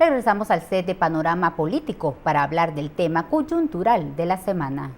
Regresamos al set de Panorama Político para hablar del tema coyuntural de la semana.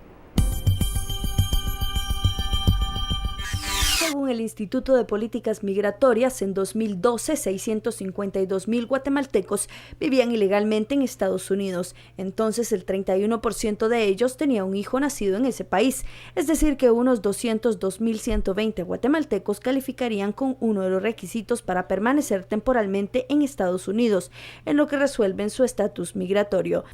Según el Instituto de Políticas Migratorias, en 2012, 652,000 guatemaltecos vivían ilegalmente en Estados Unidos. Entonces, el 31% de ellos tenía un hijo nacido en ese país. Es decir, que unos 202,120 guatemaltecos calificarían con uno de los requisitos para permanecer temporalmente en Estados Unidos, en lo que resuelven su estatus migratorio.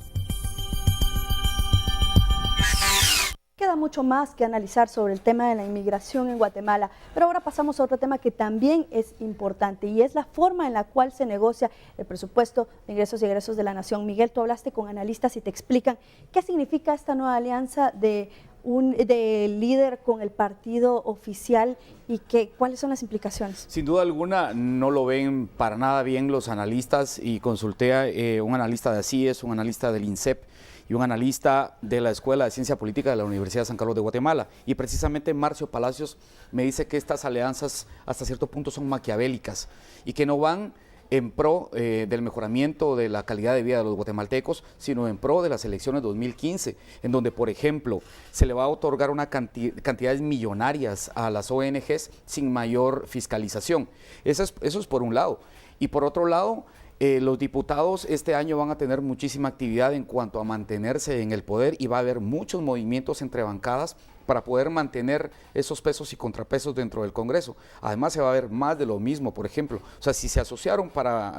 Queda mucho más que analizar sobre el tema de la inmigración en Guatemala, pero ahora pasamos a otro tema que también es importante y es la forma en la cual se negocia el presupuesto de ingresos y egresos de la nación. Miguel, tú hablaste con analistas y te explican qué significa esta nueva alianza de líder con el partido oficial y cuáles son las implicaciones. Sin duda alguna no lo ven para nada bien los analistas y consulté a un analista de ACIES, un analista del INSEP y un analista de la Escuela de Ciencia Política de la Universidad de San Carlos de Guatemala. Y precisamente Marcio Palacios me dice que estas alianzas hasta cierto punto son maquiavélicas y que no van en pro del mejoramiento de la calidad de vida de los guatemaltecos, sino en pro de las elecciones 2015, en donde, por ejemplo, se le va a otorgar una cantidades millonarias a las ONGs sin mayor fiscalización. Eso es por un lado. Y por otro lado, los diputados este año van a tener muchísima actividad en cuanto a mantenerse en el poder y va a haber muchos movimientos entre bancadas para poder mantener esos pesos y contrapesos dentro del Congreso. Además se va a ver más de lo mismo, por ejemplo, o sea, si se asociaron para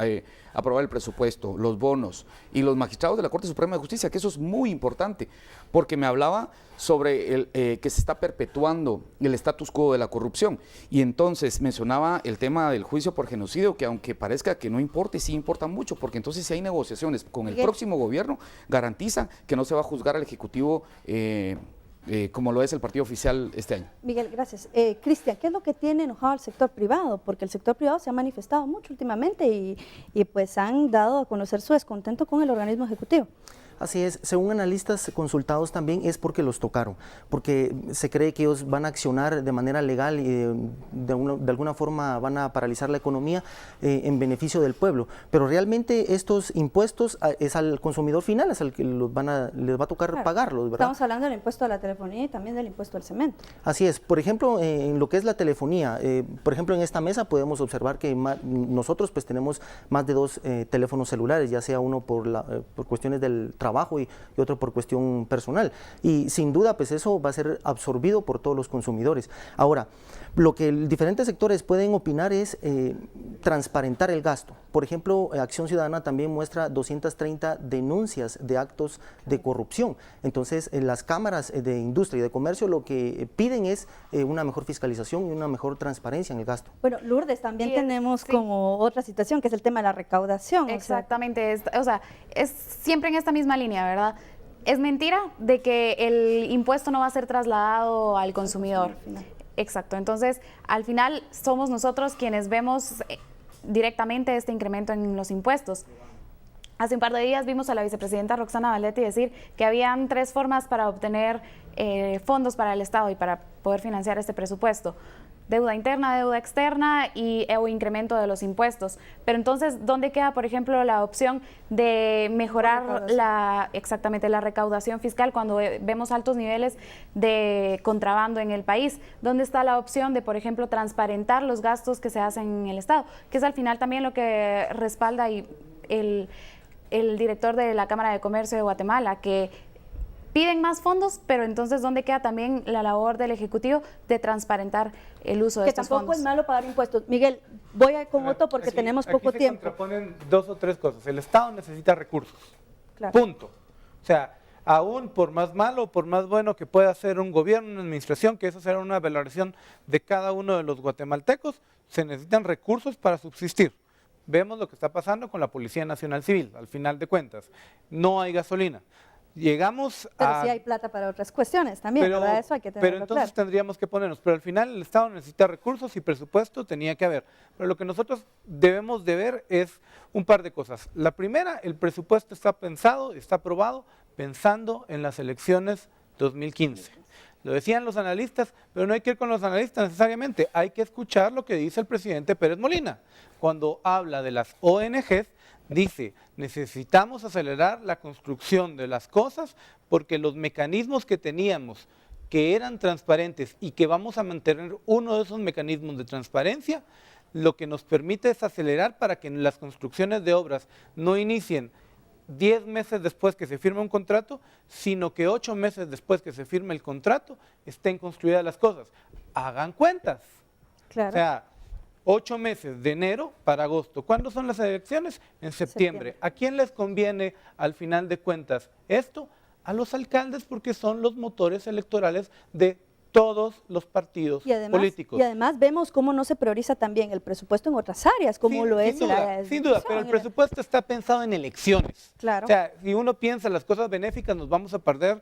aprobar el presupuesto, los bonos y los magistrados de la Corte Suprema de Justicia, que eso es muy importante, porque me hablaba sobre que se está perpetuando el status quo de la corrupción y entonces mencionaba el tema del juicio por genocidio, que aunque parezca que no importe, sí importa mucho, porque entonces si hay negociaciones con el próximo gobierno, garantizan que no se va a juzgar al Ejecutivo como lo es el partido oficial este año. Miguel, gracias. Cristian, ¿qué es lo que tiene enojado al sector privado? Porque el sector privado se ha manifestado mucho últimamente y pues han dado a conocer su descontento con el organismo ejecutivo. Así es, según analistas consultados también es porque los tocaron, porque se cree que ellos van a accionar de manera legal y de alguna forma van a paralizar la economía en beneficio del pueblo, pero realmente estos impuestos es al consumidor final, es al que les va a tocar pagarlos, ¿verdad? Estamos hablando del impuesto a la telefonía y también del impuesto al cemento. Así es, por ejemplo, en lo que es la telefonía, por ejemplo en esta mesa podemos observar que nosotros pues tenemos más de 2 teléfonos celulares, ya sea uno por cuestiones del trabajo y otro por cuestión personal, y sin duda pues eso va a ser absorbido por todos los consumidores. Ahora, lo que diferentes sectores pueden opinar es transparentar el gasto. Por ejemplo, Acción Ciudadana también muestra 230 denuncias de actos de corrupción. Entonces, las cámaras de industria y de comercio lo que piden es una mejor fiscalización y una mejor transparencia en el gasto. Bueno, Lourdes, también tenemos como otra situación que es el tema de la recaudación. Exactamente, o sea, es siempre en esta misma línea, ¿verdad? Es mentira de que el impuesto no va a ser trasladado al consumidor. Exacto, entonces al final somos nosotros quienes vemos directamente este incremento en los impuestos. Hace un par de días vimos a la vicepresidenta Roxana Valdetti decir que habían 3 formas para obtener fondos para el Estado y para poder financiar este presupuesto: deuda interna, deuda externa o incremento de los impuestos. Pero entonces, ¿dónde queda, por ejemplo, la opción de mejorar la recaudación fiscal cuando vemos altos niveles de contrabando en el país? ¿Dónde está la opción de, por ejemplo, transparentar los gastos que se hacen en el Estado? Que es al final también lo que respalda el director de la Cámara de Comercio de Guatemala, que piden más fondos, pero entonces ¿dónde queda también la labor del Ejecutivo de transparentar el uso de estos fondos? Que tampoco es malo pagar impuestos. Miguel, voy con otro porque tenemos poco tiempo. Aquí se contraponen 2 o 3 cosas. El Estado necesita recursos, claro. Punto. O sea, aún por más malo, por más bueno que pueda hacer un gobierno, una administración, que eso será una valoración de cada uno de los guatemaltecos, se necesitan recursos para subsistir. Vemos lo que está pasando con la Policía Nacional Civil, al final de cuentas. No hay gasolina. Pero sí hay plata para otras cuestiones también, ¿verdad? Eso hay que tenerlo Pero entonces claro. tendríamos que ponernos, pero al final el Estado necesita recursos y presupuesto tenía que haber. Pero lo que nosotros debemos de ver es un par de cosas. La primera, el presupuesto está pensado, está aprobado, pensando en las elecciones 2015. Lo decían los analistas, pero no hay que ir con los analistas necesariamente, hay que escuchar lo que dice el presidente Pérez Molina, cuando habla de las ONGs, dice, necesitamos acelerar la construcción de las cosas porque los mecanismos que teníamos que eran transparentes y que vamos a mantener uno de esos mecanismos de transparencia, lo que nos permite es acelerar para que las construcciones de obras no inicien 10 meses después que se firme un contrato, sino que 8 meses después que se firme el contrato estén construidas las cosas. Hagan cuentas. Claro. O sea, 8 meses de enero para agosto. ¿Cuándo son las elecciones? En septiembre. ¿A quién les conviene al final de cuentas esto? A los alcaldes, porque son los motores electorales de todos los partidos políticos. Y además vemos cómo no se prioriza también el presupuesto en otras áreas, como lo es el área de sin duda, pero el presupuesto está pensado en elecciones. Claro. O sea, si uno piensa en las cosas benéficas, nos vamos a perder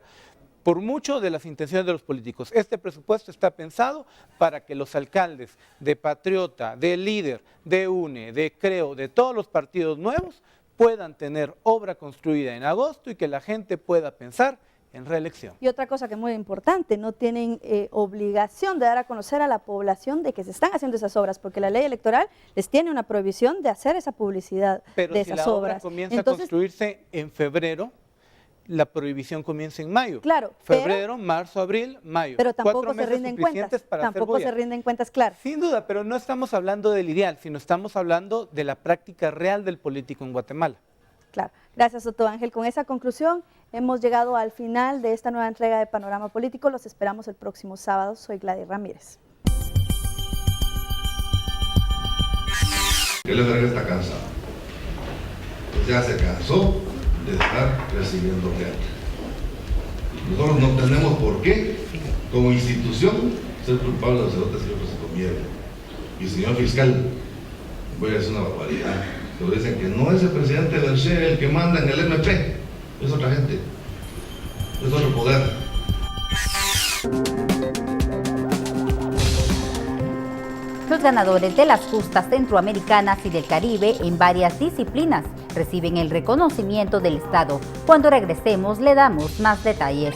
por mucho de las intenciones de los políticos. Este presupuesto está pensado para que los alcaldes de Patriota, de Líder, de UNE, de Creo, de todos los partidos nuevos, puedan tener obra construida en agosto y que la gente pueda pensar en reelección. Y otra cosa que es muy importante, no tienen obligación de dar a conocer a la población de que se están haciendo esas obras, porque la ley electoral les tiene una prohibición de hacer esa publicidad pero de si esas la obras. obra comienza a construirse en febrero, la prohibición comienza en mayo. Claro. Febrero, marzo, abril, mayo. Pero tampoco 4 se meses rinden suficientes cuentas. para hacer Tampoco bulla. se rinden cuentas, claro. Sin duda, pero no estamos hablando del ideal, sino estamos hablando de la práctica real del político en Guatemala. Claro. Gracias, Soto Ángel. Con esa conclusión hemos llegado al final de esta nueva entrega de Panorama Político. Los esperamos el próximo sábado. Soy Gladys Ramírez. El FRG está cansado. Ya se cansó de estar recibiendo gente. Nosotros no tenemos por qué, como institución, ser culpables de los cerotes que otros se comieron. Y señor fiscal, voy a decir una barbaridad. Pero dicen que no es el presidente del CHE el que manda en el MP, es otra gente, es otro poder. Los ganadores de las justas centroamericanas y del Caribe en varias disciplinas reciben el reconocimiento del Estado. Cuando regresemos le damos más detalles.